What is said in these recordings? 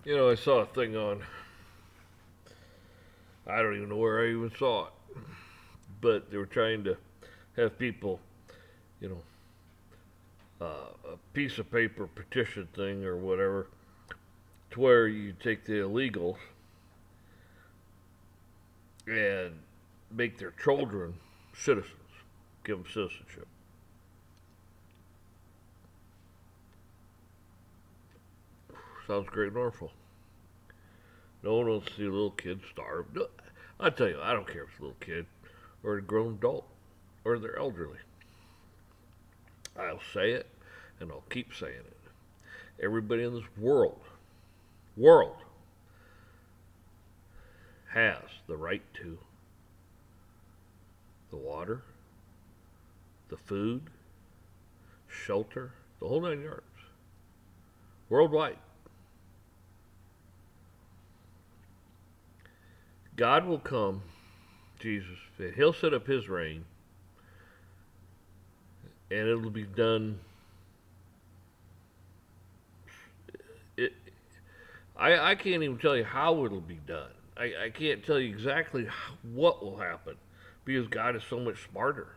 I saw a thing on, I don't even know where I even saw it, but they were trying to have people, you know, a piece of paper petition thing or whatever, to where you take the illegals and make their children citizens, give them citizenship. Sounds great and wonderful. No one wants to see a little kid starve. No, I tell you, I don't care if it's a little kid or a grown adult or they're elderly. I'll say it and I'll keep saying it. Everybody in this world has the right to the water, the food, shelter, the whole 9 yards. Worldwide. God will come, Jesus, He'll set up His reign, and it'll be done. It, I can't even tell you how it'll be done. I can't tell you exactly what will happen because God is so much smarter.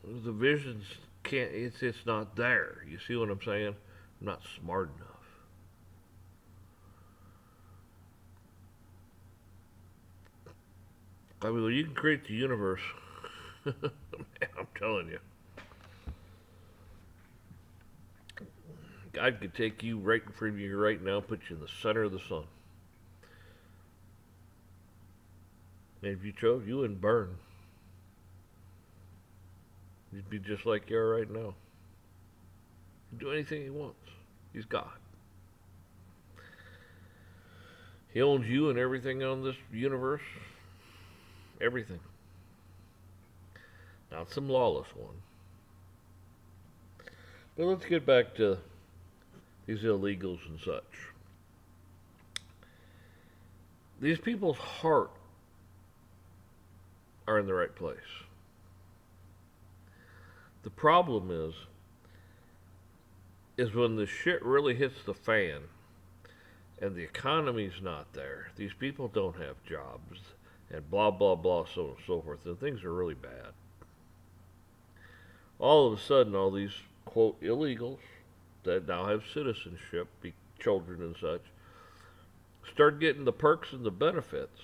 The visions can't. It's not there. You see what I'm saying? I'm not smart enough. I mean, well, you can create the universe. Man, I'm telling you, God could take you right in front of you right now, put you in the center of the sun, and if you chose, you wouldn't burn. You'd be just like you are right now. He'd do anything He wants. He's God. He owns you and everything on this universe. Everything. Not some lawless one. But let's get back to these illegals and such. These people's heart are in the right place. The problem is when the shit really hits the fan and the economy's not there. These people don't have jobs and blah blah blah, so on and so forth, and things are really bad. All of a sudden, all these quote illegals that now have citizenship, be children and such, start getting the perks and the benefits,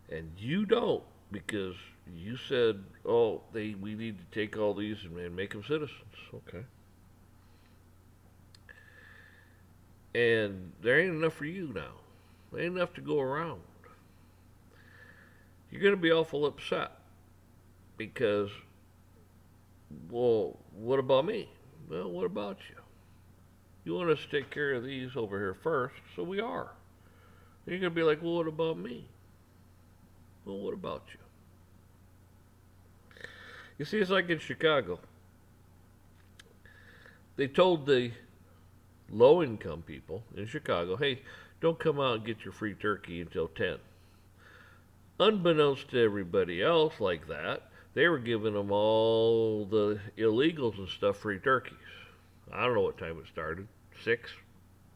and you don't because you said, "Oh, we need to take all these and make them citizens." Okay, and there ain't enough for you now. There ain't enough to go around. You're gonna be awful upset because, well, what about me? Well, what about you? You want us to take care of these over here first, so we are. And you're gonna be like, well, what about me? Well, what about you? You see, it's like in Chicago. They told the low income people in Chicago, hey, don't come out and get your free turkey until 10. Unbeknownst to everybody else like that, they were giving them all the illegals and stuff free turkeys. I don't know what time it started. 6,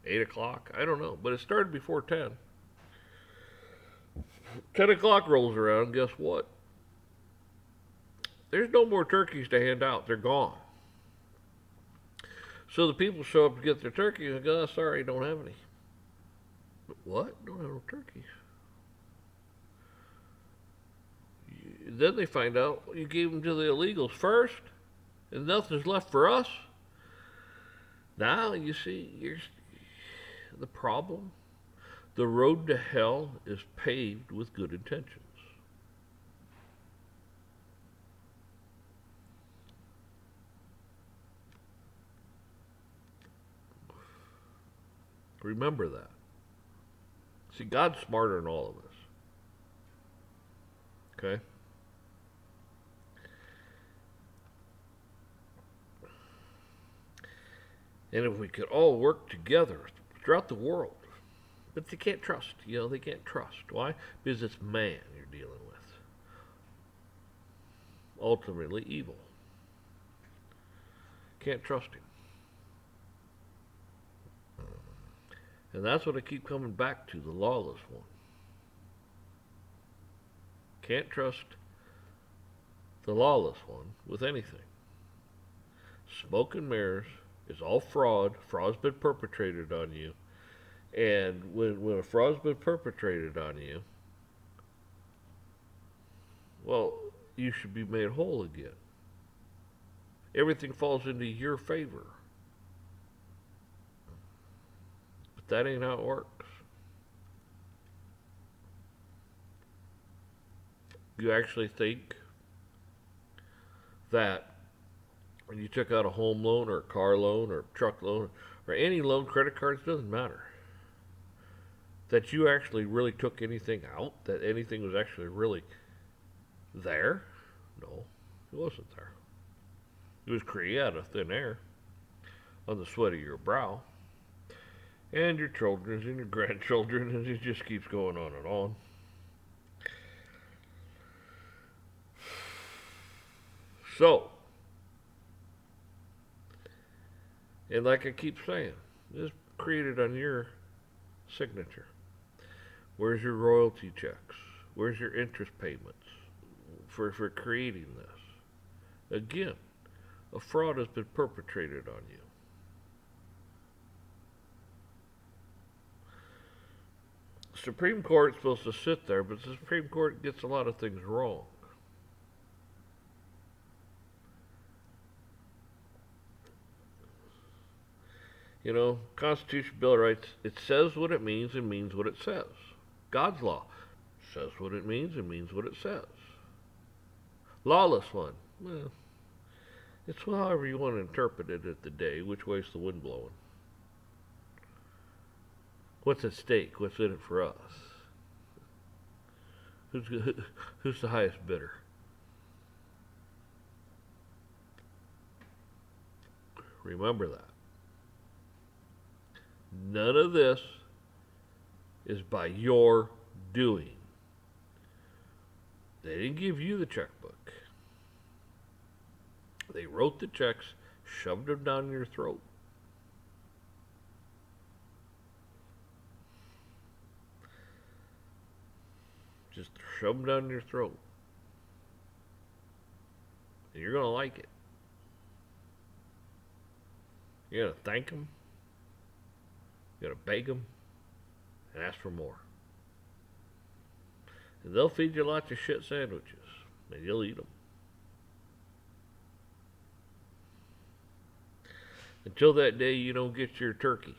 8 o'clock? I don't know. But it started before 10. 10 o'clock rolls around, guess what? There's no more turkeys to hand out. They're gone. So the people show up to get their turkeys and go, oh, sorry, don't have any. What? Don't have no turkeys. Then they find out you gave them to the illegals first, and nothing's left for us. Now you see, the problem. The road to hell is paved with good intentions. Remember that. See, God's smarter than all of us. Okay? And if we could all work together throughout the world, but they can't trust. They can't trust. Why? Because it's man you're dealing with. Ultimately evil. Can't trust him. And that's what I keep coming back to, the lawless one. Can't trust the lawless one with anything. Smoke and mirrors is all fraud. Fraud's been perpetrated on you. And when a fraud's been perpetrated on you, well, you should be made whole again. Everything falls into your favor. But that ain't how it works. You actually think that when you took out a home loan or a car loan or a truck loan or any loan, credit cards, doesn't matter, that you actually really took anything out, that anything was actually really there? No, it wasn't there. It was created out of thin air on the sweat of your brow and your children's and your grandchildren, and it just keeps going on and on. So, and like I keep saying, this is created on your signature. Where's your royalty checks? Where's your interest payments for creating this? Again, a fraud has been perpetrated on you. The Supreme Court's supposed to sit there, but the Supreme Court gets a lot of things wrong. You know, Constitution, Bill of Rights, it says what it means and means what it says. God's law says what it means and means what it says. Lawless one, well, it's however you want to interpret it at the day. Which way's the wind blowing? What's at stake? What's in it for us? Who's the highest bidder? Remember that. None of this is by your doing. They didn't give you the checkbook. They wrote the checks, shoved them down your throat. Just shove them down your throat. And you're going to like it. You're going to thank them. You're going to beg them and ask for more. And they'll feed you lots of shit sandwiches, and you'll eat them. Until that day you don't get your turkey.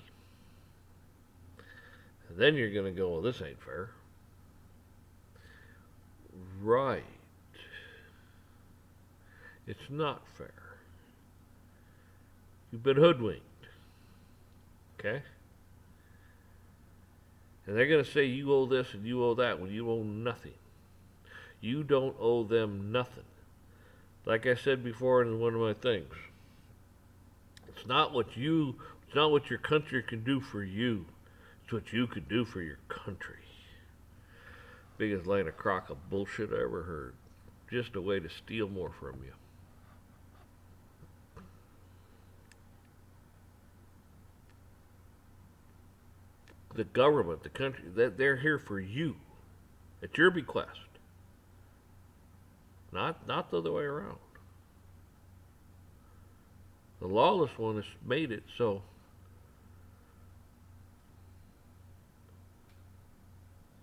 And then you're going to go, well, this ain't fair. Right. It's not fair. You've been hoodwinked. Okay? And they're going to say you owe this and you owe that when you owe nothing. You don't owe them nothing. Like I said before in one of my things, it's not what your country can do for you. It's what you can do for your country. Biggest line of crock of bullshit I ever heard. Just a way to steal more from you. The government, the country, they're here for you, at your bequest, not the other way around. The lawless one has made it so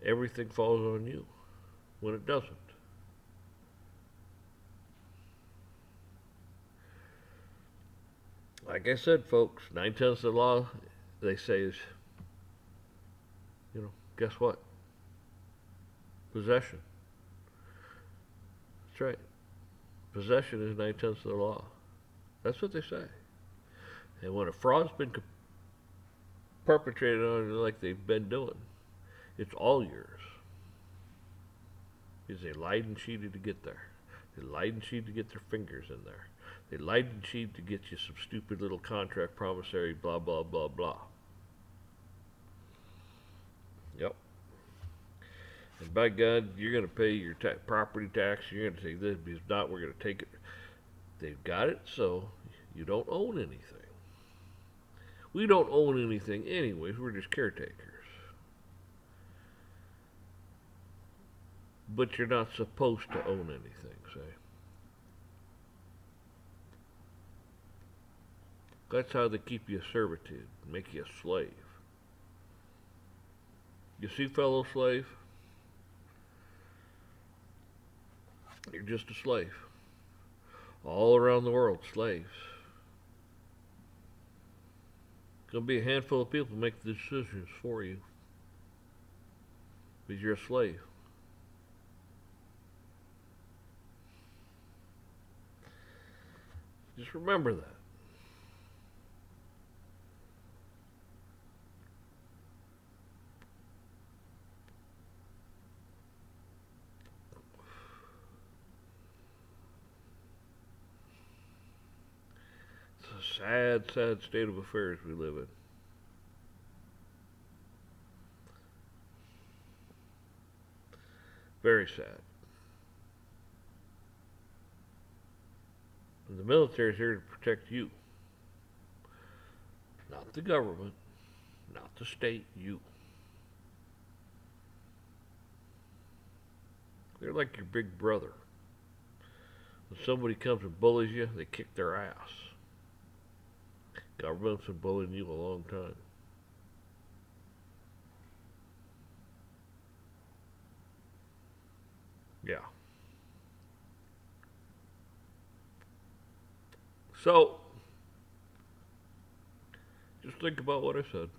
everything falls on you when it doesn't. Like I said, folks, 9/10 of the law, they say, is, guess what? Possession. That's right. Possession is 9/10 of the law. That's what they say. And when a fraud's been perpetrated on you like they've been doing, it's all yours. Because they lied and cheated to get there. They lied and cheated to get their fingers in there. They lied and cheated to get you some stupid little contract promissory blah, blah, blah, blah. Yep. And by God, you're going to pay your property tax. You're going to take this. Because if not, we're going to take it. They've got it so you don't own anything. We don't own anything anyways, we're just caretakers. But you're not supposed to own anything, say. That's how they keep you a servitude, make you a slave. You see, fellow slave? You're just a slave. All around the world, slaves. Gonna be a handful of people make the decisions for you. Because you're a slave. Just remember that. It's a sad, sad state of affairs we live in. Very sad. And the military is here to protect you. Not the government, not the state, you. They're like your big brother. When somebody comes and bullies you, they kick their ass. Government's been bullying you a long time. Yeah. So, just think about what I said.